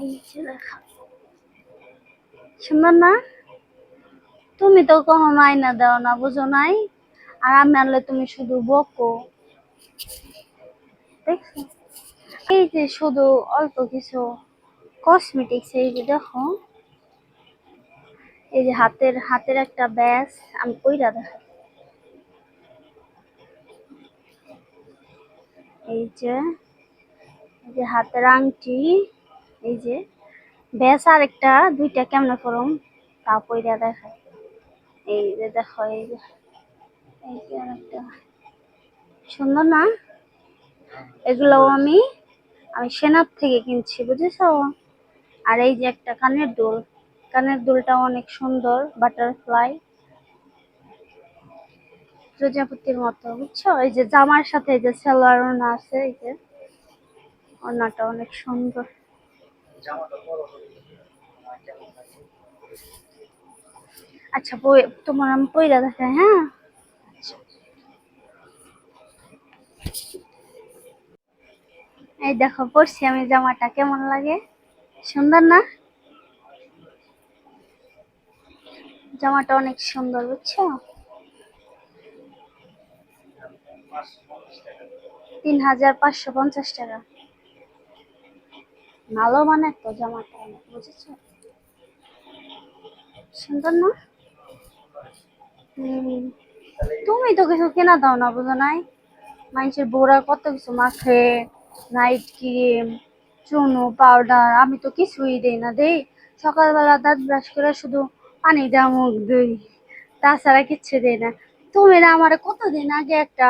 এই যে দেখো, সুন্দর না? তুমি তো কখনো আয়না দাও না, বুঝো নাই? আর আমি আনলে তুমি শুধু বকো, দেখছো? এই যে শুধু অল্প কিছু কসমেটিক্স, এই যে দেখো, এই যে হাতের হাতের একটা ব্যাস, আমি কইরা দেখো, এই যে এই যে হাতের আংটি, এই যে ব্যাস, আর একটা দুইটা কেমনে করুম তা পইরা দেখায়। এই যে দেখো, এই যে এই যে আরেকটা, সুন্দর না? এগুলো আমি আমি সেনার থেকে কিনছি, বুঝেছো? আর এই যে একটা কানের দুল, কানের দুলটা অনেক সুন্দর, বাটারফ্লাই প্রজাপতির মতো, বুঝছো? এই যে জামার সাথে এই যে সালোয়ার ওড়না আছে, এই যে ওড়নাটা অনেক সুন্দর। আচ্ছা, তোমার আমি পইরা দেখাই, হ্যাঁ? এই দেখো পরছি আমি জামাটা, কেমন লাগে? সুন্দর না? জামাটা অনেক সুন্দর, বুঝছো? ৩,৫৫০ টাকা। ভালো মানের তো জামাটা অনেক, বুঝেছো? সুন্দর না? হম। তুমি তো কিছু কেনা দাও না, বুঝো নাই? মানুষের বউরা কত কিছু মাখে, নাইট ক্রিম, চুনো, পাউডার, আমি তো কিছুই দেই না। দেই সকালবেলা দাঁত ব্রাশ করে শুধু পানি দেওয়া মুখ ধুই, তাছাড়া কিচ্ছু দেই না। তুমি না আমার কতদিন আগে একটা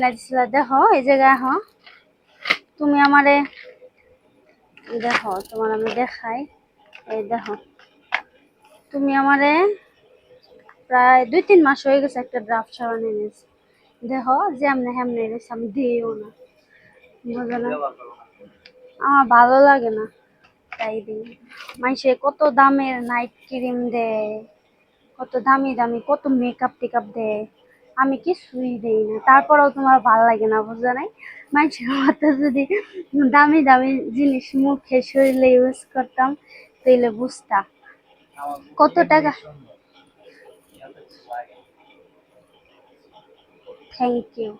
না দিছিলা, দেখো এই জায়গায়, হ্যাঁ? তুমি আমারে দেখো, তোমার আমি দেখাই, এই দেখো, তুমি আমারে প্রায় ২-৩ মাস হয়ে গেছে একটা ড্রাফট সাবান এনেছি, দেখো যেমনে হেমনে এনেছি, আমি দিইও না, বুঝো না? আমার ভালো লাগে না, তাই দিই। মানুষে কত দামের নাইট ক্রিম দেয়, কত দামি দামি কত মেকআপ টেকআপ দেয়, আমি কিছুই দেই না, তারপরেও তোমার ভালো লাগে না, বুঝো নাই? মানুষের মতো যদি দামি দামি জিনিস মুখে শরীরে ইউজ করতাম, তাইলে বুঝতাম কত টাকা। Thank you.